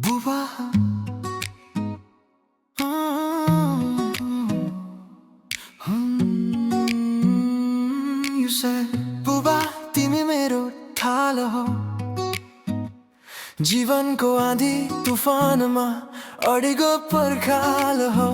बुबा You said बुबा तिमी मेरो ढाल हो जीवनको आँधी तुफानमा अडेको पर्खाल हो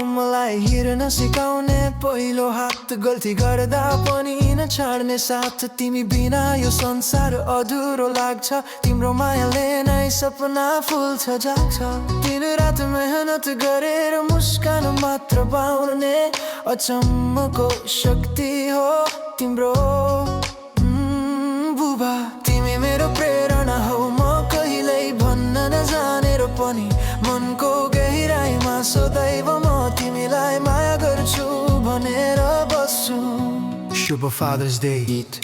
मलाई हिँड्न सिकाउने पहिलो हात गल्ती गर्दा पनि नछाड्ने साथ तिमी बिना यो संसार अधुरो लाग्छ तिम्रो मायाले नै सपना फुल्छ जाग्छ दिन रात मेहनत गरेर मुस्कान मात्र पाउने अचम्मको शक्ति हो तिम्रो बुबा तिमी मेरो प्रेरणा हो म कहिल्यै भन्न नजानेर पनि मनको गहिराइमा सदैव म तिमीलाई माया गर्छु भनेर बस्छु शुभ फादर्स डे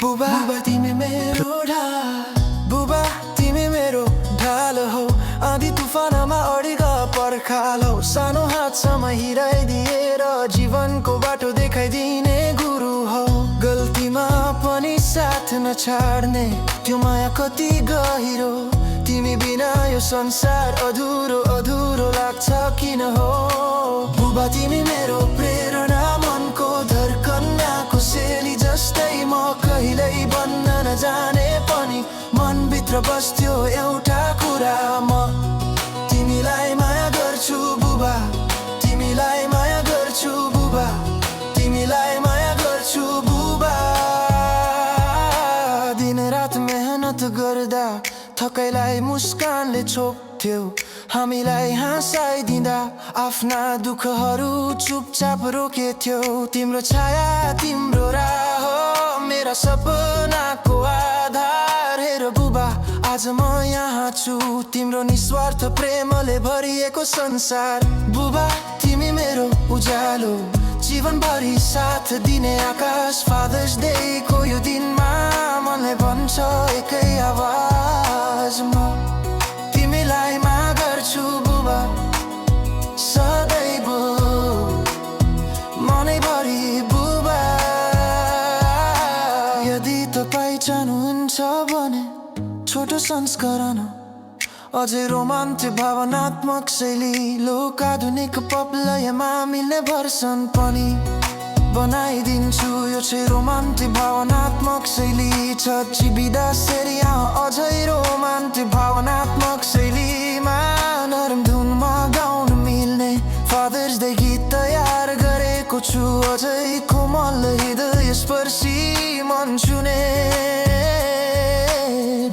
बुबा तिमी मेरो ढाल बुबा तिमी मेरो ढाल हो आँधी तुफानमा अडेका पर्खाल हो सानो हातसम्म हिँडाइदिएर जीवनको बाटो देखाइदिने गुरु हो गल्तीमा पनि साथ नछाड्ने त्यो माया कति गहिरो तिमी बिना यो संसार अधुरो अधुरो लाग्छ किन हो बुबा तिमी मेरो प्रेरणा मनको धड्कनको सेली जस्तै म कहिल्यै भन्न नजाने पनि मनभित्र बस्थ्यो एउटा कुरा म तिमीलाई माया गर्छु बुबा तिमीलाई माया गर्छु बुबा तिमीलाई माया गर्छु बुबा दिन रात मेहनत गर्दा थकाइलाई मुस्कानले छोप्थ्यौ हामीलाई हाँसाइदिँदा आफ्ना दुःखहरू चुपचाप रोकेथ्यौ तिम्रो छाया तिम्रो राह हो मेरा सपनाको आधार हेर बुबा आज म यहाँ छु तिम्रो निस्वार्थ प्रेमले भरिएको संसार बुबा तिमी मेरो उज्यालो जीवनभरि साथ दिने आकाश फादर्स डे को यो दिनमा मनले भन्छ एकै आवाजमा तिमीलाई माया गर्छु बुबा सदैव मनैभरि बुबा यदि तपाईँ चाहनुहुन्छ भने छोटो संस्करण अझै रोमान्टिक भावनात्मक शैली लोक आधुनिक पप लयमा मिल्ने भर्सन पनि बनाइदिन्छु यो चाहिँ रोमान्टिक भावनात्मक शैली छ चिबिदा सेरिया अझै रोमान्टिक भावनात्मक शैलीमा नरम धुनमा गाउन मिल्ने फादर्स डे गीत तयार गरेको छु अझै कोमल हृदय स्पर्शी मन छुने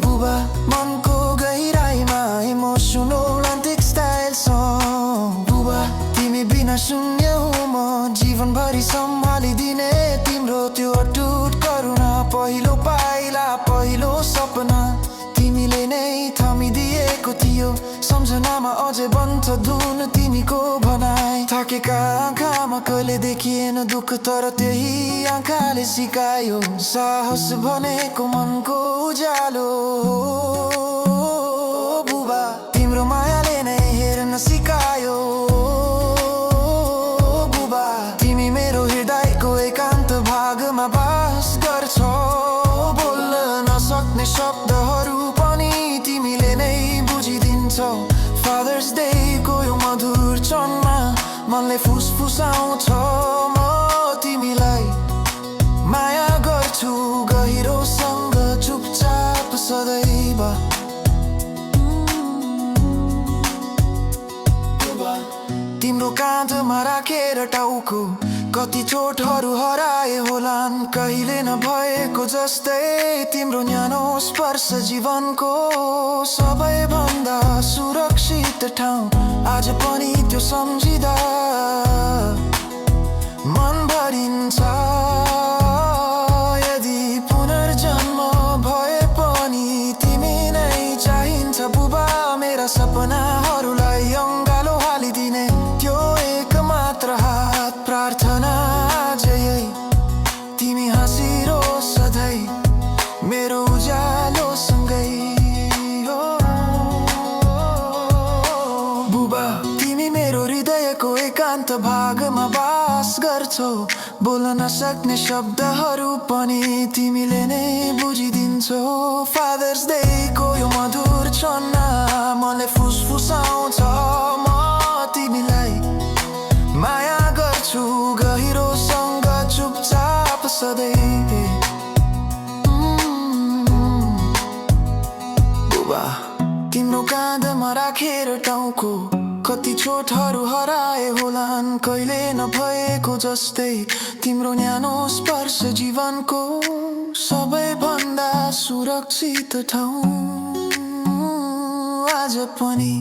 बुबा मनको गहिराइमा इमोसनल रोमान्टिक स्टाइल सङ बुबा तिमी बिना शून्य हो म जीवनभरि सम्हालिदिने तिम्रो त्यो अटुट करुणा पहिलो पाइला पहिलो सपना तिमीले नै थामिदिएको थियो सम्झनामा अझै बन्छ धुन तिमीको भनाइ थाकेका आँखामा कहिले देखिएन दुःख तर त्यही आँखाले सिकायो साहस भनेको मनको उज्यालो बुबा तिम्रो मायाले नै हेर्न सिकायो बुबा तिमी मेरो हृदयको एकान्त भागमा बास गर्छौ बोल्न नसक्ने शब्दहरू पनि तिमीले नै बुझिदिन्छौ फादर्स डे को यो मधुर क्षणमा मनले फुसफुसाउँछ म तिमीलाई माया गर्छु गहिरोसँग चुपचाप सदैव तिम्रो काँधमा राखेर टाउको कति चोटहरू हराए होलान् कहिले नभएको जस्तै तिम्रो न्यानो स्पर्श जीवनको सबैभन्दा सुरक्षित ठाउँ आज पनि त्यो सम्झिँदा मन भरिन्छ यदि पुनर्जन्म भए पनि तिमी नै चाहिन्छ बुबा मेरा सपनाहरूलाई अङ्गालो हालिदिने त्यो एक मात्र हात प्रार्थना जय तिमी हाँसिरो सधैँ मेरो उज्यालो सँगै हो बुबा तिमी मेरो हृदयको एकान्त भागमा बास गर्छौ बोल्न नसक्ने शब्दहरू पनि तिमीले नै बुझिदिन्छौ फादर्स डे को यो मधुर क्षणमा मनले फुस रुसाउँछ म तिमीलाई माया गर्छु गहिरोसँग चुपचाप सधैँ बुबा तिम्रो काँधमा राखेर टाउको कति चोटहरू हराए होलान् कहिले नभएको जस्तै तिम्रो न्यानो स्पर्श जीवनको सबैभन्दा सुरक्षित ठाउँ आज पनि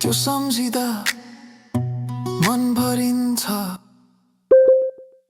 त्यो सम्झिँदा